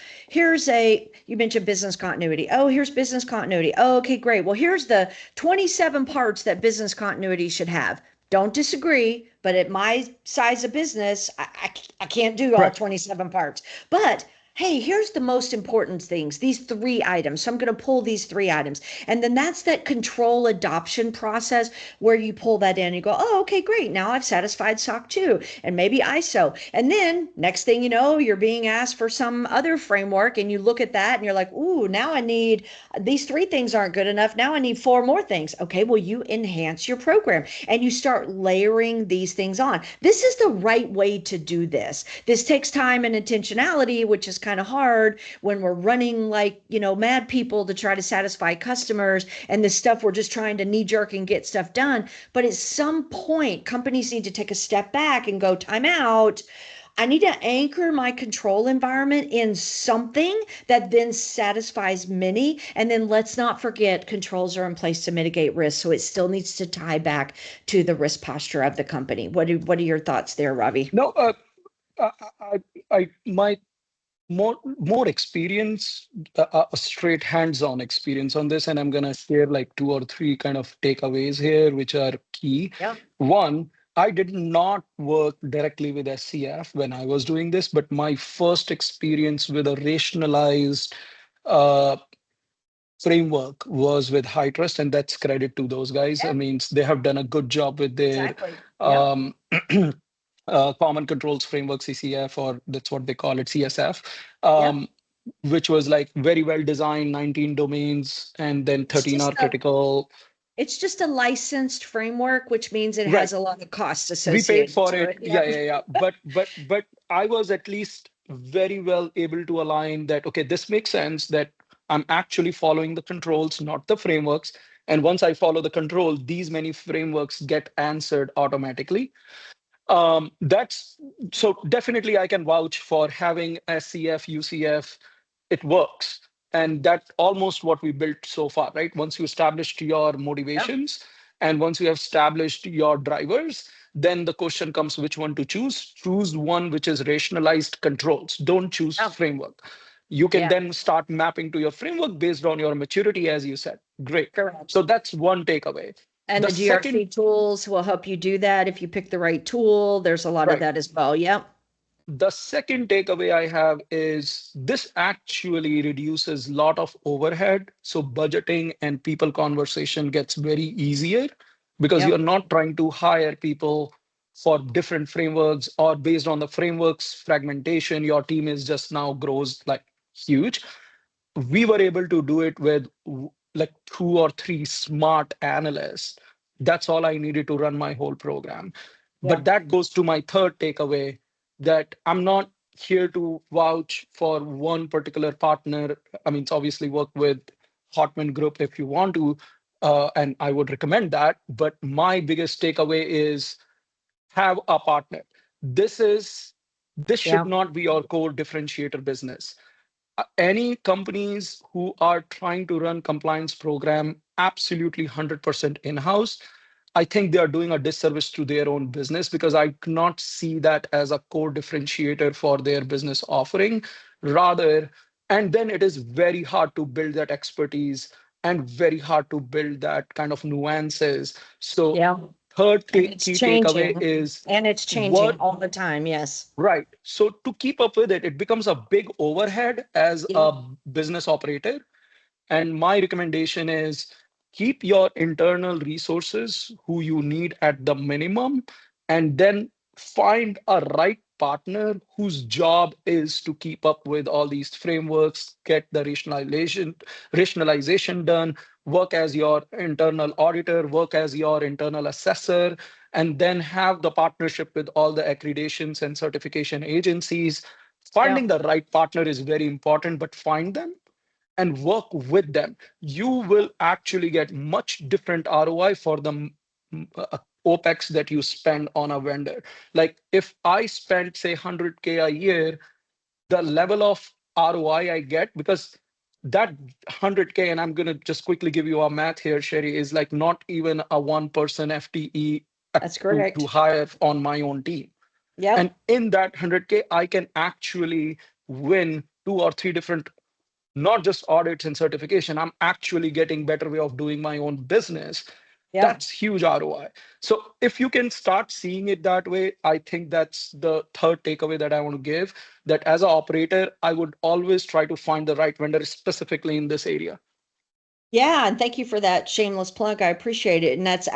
a, you mentioned business continuity. Oh, here's business continuity. Oh, okay, great. Well, here's the 27 parts that business continuity should have. Don't disagree, but at my size of business, I can't do all Correct. 27 parts. But hey, here's the most important things, these 3 items. So I'm going to pull these 3 items. And then that's that control adoption process where you pull that in and you go, oh, okay, great. Now I've satisfied SOC 2 and maybe ISO. And then next thing you know, you're being asked for some other framework and you look at that and you're like, ooh, now I need these 3 things aren't good enough. Now I need 4 more things. Okay, well, you enhance your program and you start layering these things on. This is the right way to do this. This takes time and intentionality, which is kind of hard when we're running like, mad people to try to satisfy customers and this stuff we're just trying to knee jerk and get stuff done. But at some point, companies need to take a step back and go, time out. I need to anchor my control environment in something that then satisfies many. And then let's not forget controls are in place to mitigate risk. So it still needs to tie back to the risk posture of the company. What are your thoughts there, Ravi? No, I, my more experience, a straight hands-on experience on this, and I'm gonna share like two or three kind of takeaways here, which are key. Yeah. One, I did not work directly with SCF when I was doing this, but my first experience with a rationalized uh, framework was with High Trust, and that's credit to those guys. I Yeah, mean, they have done a good job with their exactly. Yep. um, Common Controls Framework, CCF, or that's what they call it, CSF, Yep. um, which was like very well designed, 19 domains, and then It's 13 just are a critical. it's just a licensed framework, which means it Right. has a lot of costs We paid associated for to it. it. Yeah, Yep. yeah, yeah. But I was at least very well able to align that, okay, this makes sense that I'm actually following the controls, not the frameworks. And once I follow the control, these many frameworks get answered automatically. That's so definitely I can vouch for having SCF, UCF, it works. And that's almost what we built so far, right? Once you established your Yep. motivations and once you have established your drivers, then the question comes which one to choose. Choose one which is rationalized controls. Don't choose Yep. framework. You can Yeah. then start mapping to your framework based on your maturity, as you said. Great. So Correct. that's one takeaway. And The the second, GRC tools will help you do that if you pick the right tool. There's a lot of right. that as well. Yep. The second takeaway I have is this actually reduces a lot of overhead. So budgeting and people conversation gets very easier because you're Yep. not trying to hire people for different frameworks or based on the frameworks fragmentation, your team is just now grows like huge. We were able to do it with like two or three smart analysts. That's all I needed to run my whole program. But Yep. that goes to my third takeaway that I'm not here to vouch for one particular partner. I mean, it's obviously work with Hotman Group if you want to, and I would recommend that. But my biggest takeaway is have a partner. This is this should Yep. not be your core differentiator business. Any companies who are trying to run compliance program absolutely 100% in-house, I think they are doing a disservice to their own business because I cannot see that as a core differentiator for their business offering. Rather, and then it is very hard to build that expertise and very hard to build that kind of nuances. So Yep. third And it's key takeaway changing. is And it's changing what. all the time. Yes. Right. So to keep up with it, it becomes a big overhead as Yep. a business operator. And my recommendation is keep your internal resources who you need at the minimum, and then find a right partner whose job is to keep up with all these frameworks, get the rationalization done, work as your internal auditor, work as your internal assessor, and then have the partnership with all the accreditations and certification agencies. Finding Yep. the right partner is very important, but find them and work with them. You will actually get much different ROI for the OPEX that you spend on a vendor. Like if I spent, say, 100K a year, the level of ROI I get, because that 100K, and I'm going to just quickly give you a math here, Sherry, is like not even a one-person FTE That's to correct. hire on my own team. And Yep. in that 100K, I can actually win two or three different, not just audits and certification. I'm actually getting better way of doing my own business. Yep. That's huge ROI. So if you can start seeing it that way, I think that's the third takeaway that I want to give, that as an operator, I would always try to find the right vendor specifically in this area. Yeah, and thank you for that shameless plug. I appreciate it. And it's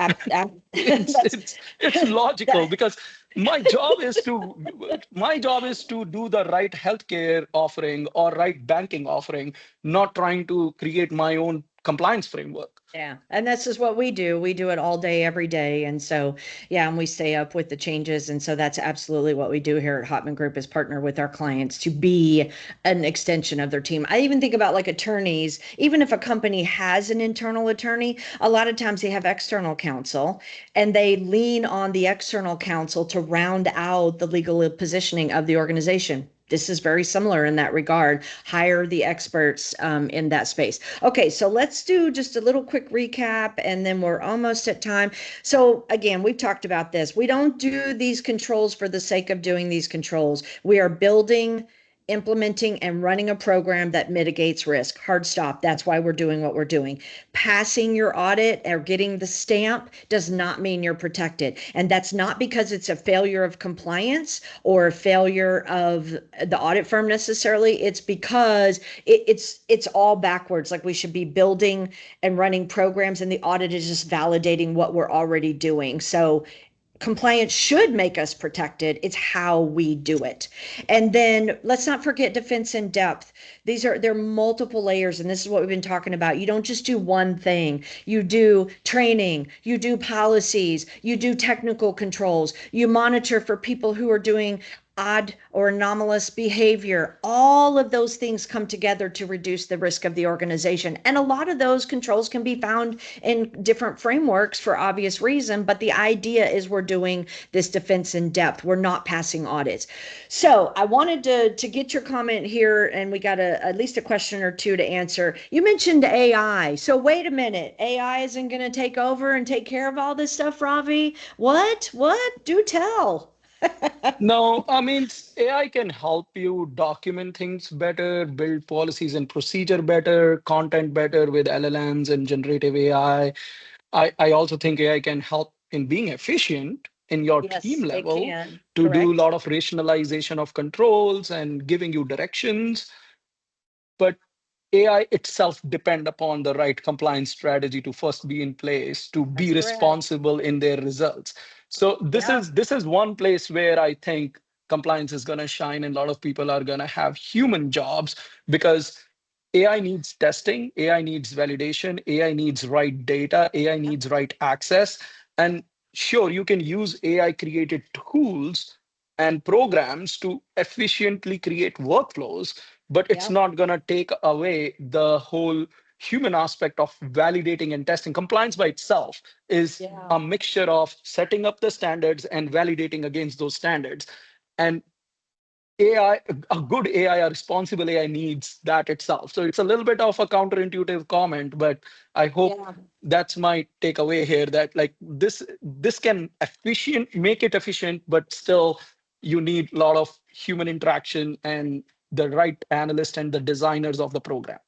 that's it's it's logical that, because my job is to do the right healthcare offering or right banking offering, not trying to create my own compliance framework. Yeah. And this is what we do. We do it all day, every day. And so, yeah, and we stay up with the changes. And so that's absolutely what we do here at Hotman Group is partner with our clients to be an extension of their team. I even think about like attorneys, even if a company has an internal attorney, a lot of times they have external counsel and they lean on the external counsel to round out the legal positioning of the organization. This is very similar in that regard. Hire the experts in that space. Okay, so let's do just a little quick recap and then we're almost at time. So, again, we've talked about this. We don't do these controls for the sake of doing these controls. We are building, implementing, and running a program that mitigates risk. Hard stop. That's why we're doing what we're doing. Passing your audit or getting the stamp does not mean you're protected. And that's not because it's a failure of compliance or a failure of the audit firm necessarily. It's because it's all backwards. Like we should be building and running programs, and the audit is just validating what we're already doing. So compliance should make us protected. It's how we do it. And then let's not forget defense in depth. There are multiple layers, and this is what we've been talking about. You don't just do one thing. You do training, you do policies, you do technical controls, you monitor for people who are doing odd or anomalous behavior. All of those things come together to reduce the risk of the organization. And a lot of those controls can be found in different frameworks for obvious reason, but the idea is we're doing this defense in depth. We're not passing audits. So I wanted to get your comment here, and we got at least a question or two to answer. You mentioned AI. So wait a minute, AI isn't going to take over and take care of all this stuff, Ravi? What? What? Do tell. No, I mean, AI can help you document things better, build policies and procedure better, content better with LLMs and generative AI. I also think AI can help in being efficient in your team Yes, it level can. to do a Correct. lot of rationalization of controls and giving you directions. But AI itself depend upon the right compliance strategy to first be in place to be That's correct. responsible in their results. So this Yeah. is this is one place where I think compliance is going to shine and a lot of people are going to have human jobs because AI needs testing, AI needs validation, AI needs right data, AI Yeah. needs right access. And sure, you can use AI created tools and programs to efficiently create workflows, but it's Yeah. not going to take away the whole human aspect of validating and testing. Compliance by itself is Yeah. a mixture of setting up the standards and validating against those standards. And AI, a good AI, a responsible AI needs that itself. So it's a little bit of a counterintuitive comment, but I hope Yeah. that's my takeaway here that like this can make it efficient, but still you need a lot of human interaction and the right analyst and the designers of the program.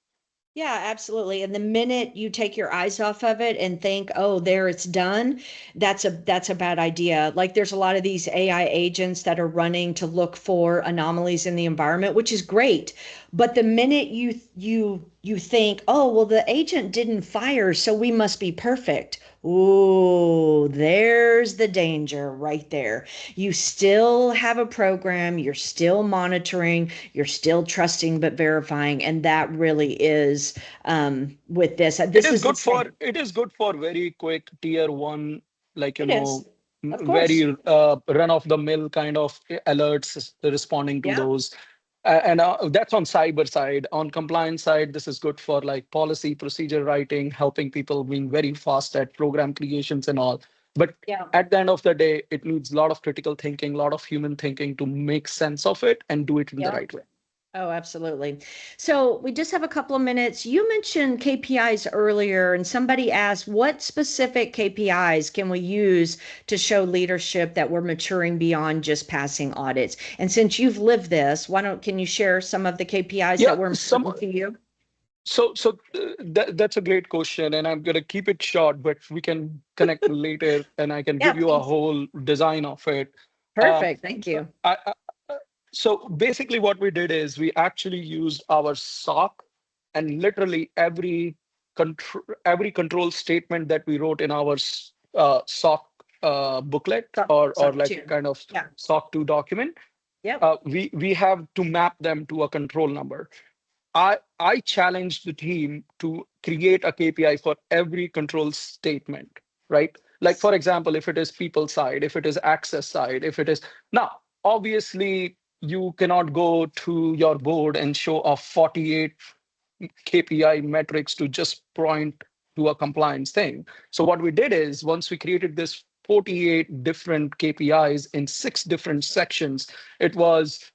Yeah, absolutely. And the minute you take your eyes off of it and think, "Oh, there it's done," that's a bad idea. Like there's a lot of these AI agents that are running to look for anomalies in the environment, which is great. But the minute you think, "Oh, well the agent didn't fire, so we must be perfect." Ooh, there's the danger right there. You still have a program, you're still monitoring, you're still trusting but verifying, and that really is with this. It This is is good for insane. it is good for very quick tier one, like It is, of course. very run of the mill kind of alerts responding to Yeah. those. And that's on cyber side. On compliance side, this is good for like policy procedure writing, helping people being very fast at program creations and all. But Yeah. at the end of the day, it needs a lot of critical thinking, a lot of human thinking to make sense of it and do it in the Yeah. right way. Oh, absolutely. So we just have a couple of minutes. You mentioned KPIs earlier, and somebody asked what specific KPIs can we use to show leadership that we're maturing beyond just passing audits? And since you've lived this, can you share some of the KPIs Yeah, that were important to you? that's a great question, and I'm gonna keep it short, but we can connect later, and I can Yeah, give you a please. whole design of it. Um, Perfect. Thank you. uh, so basically, what we did is we actually used our SOC, and literally every control statement that we wrote in our SOC booklet or Suck like two. kind of Yeah. SOC 2 document. Yep. We have to map them to a control number. I challenged the team to create a KPI for every control statement, right? Like for example, if it is people side, if it is access side, if it is now, obviously you cannot go to your board and show a 48 KPI metrics to just point to a compliance thing. So what we did is once we created this 48 different KPIs in 6 different sections, it was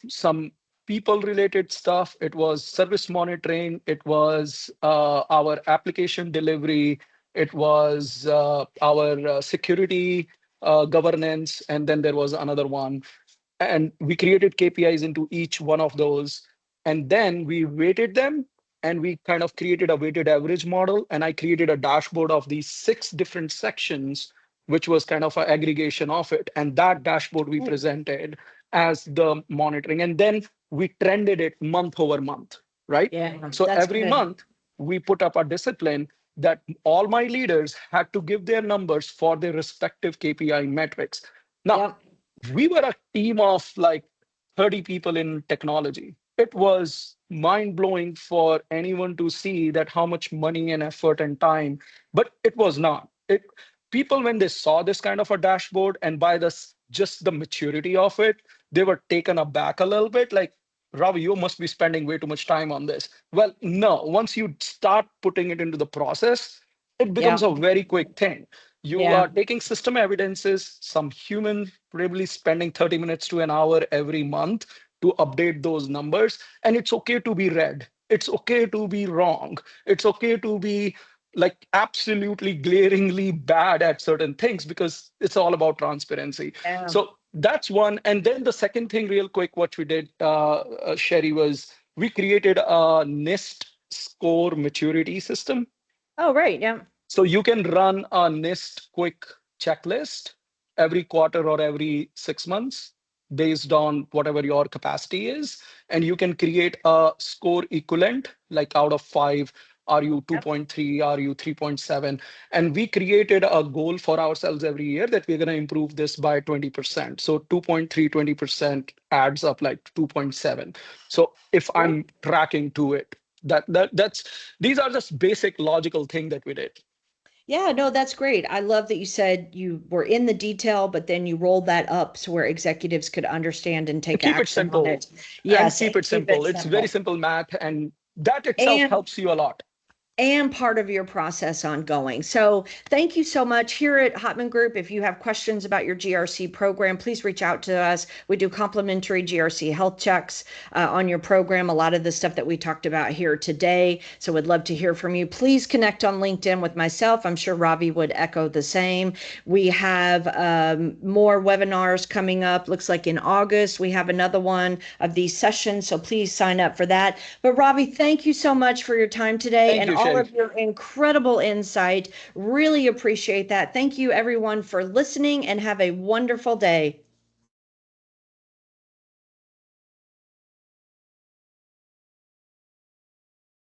some people related stuff, it was service monitoring, it was our application delivery, it was our security governance, and then there was another one, and we created KPIs into each one of those. And then we weighted them and we kind of created a weighted average model. And I created a dashboard of these 6 different sections, which was kind of an aggregation of it. And that dashboard we Right. presented as the monitoring. And then we trended it month over month, right? Yeah, So that's every good. month we put up a discipline that all my leaders had to give their numbers for their respective KPI metrics. Now, Yep. we were a team of like 30 people in technology. It was mind blowing for anyone to see that how much money and effort and time, but it was not. It people when they saw this kind of a dashboard and by this just the maturity of it, they were taken aback a little bit. Like, Ravi, you must be spending way too much time on this. Well, no. Once you start putting it into the process, it becomes Yeah. a very quick thing. You Yeah. are taking system evidences, some human probably spending 30 minutes to an hour every month to update those numbers. And it's okay to be red. It's okay to be wrong. It's okay to be like absolutely glaringly bad at certain things because it's all about transparency. Yeah. So that's one. And then the second thing, real quick, what we did, Sherry, was we created a NIST score maturity system. Oh, right. Yeah. So you can run a NIST quick checklist every quarter or every 6 months based on whatever your capacity is. And you can create a score equivalent, like out of 5, are you Yep. 2.3, are you 3.7? And we created a goal for ourselves every year that we're going to improve this by 20%. So 2.3, 20% adds up like 2.7. So if Great. I'm tracking to it, that's these are just basic logical thing that we did. Yeah, no, that's great. I love that you said you were in the detail, but then you rolled that up so where executives could understand and take Keep it action on simple it. and Yes, keep and it keep it simple. It's very simple. simple math, and that itself And helps you a lot. part of your process ongoing. So thank you so much. Here at Hotman Group, if you have questions about your GRC program, please reach out to us. We do complimentary GRC health checks on your program, a lot of the stuff that we talked about here today. So we'd love to hear from you. Please connect on LinkedIn with myself. I'm sure Ravi would echo the same. We have more webinars coming up. Looks like in August, we have another one of these sessions. So please sign up for that. But Ravi, thank you so much for your time today Thank and you, all Sherry. of your incredible insight. Really appreciate that. Thank you, everyone, for listening and have a wonderful day.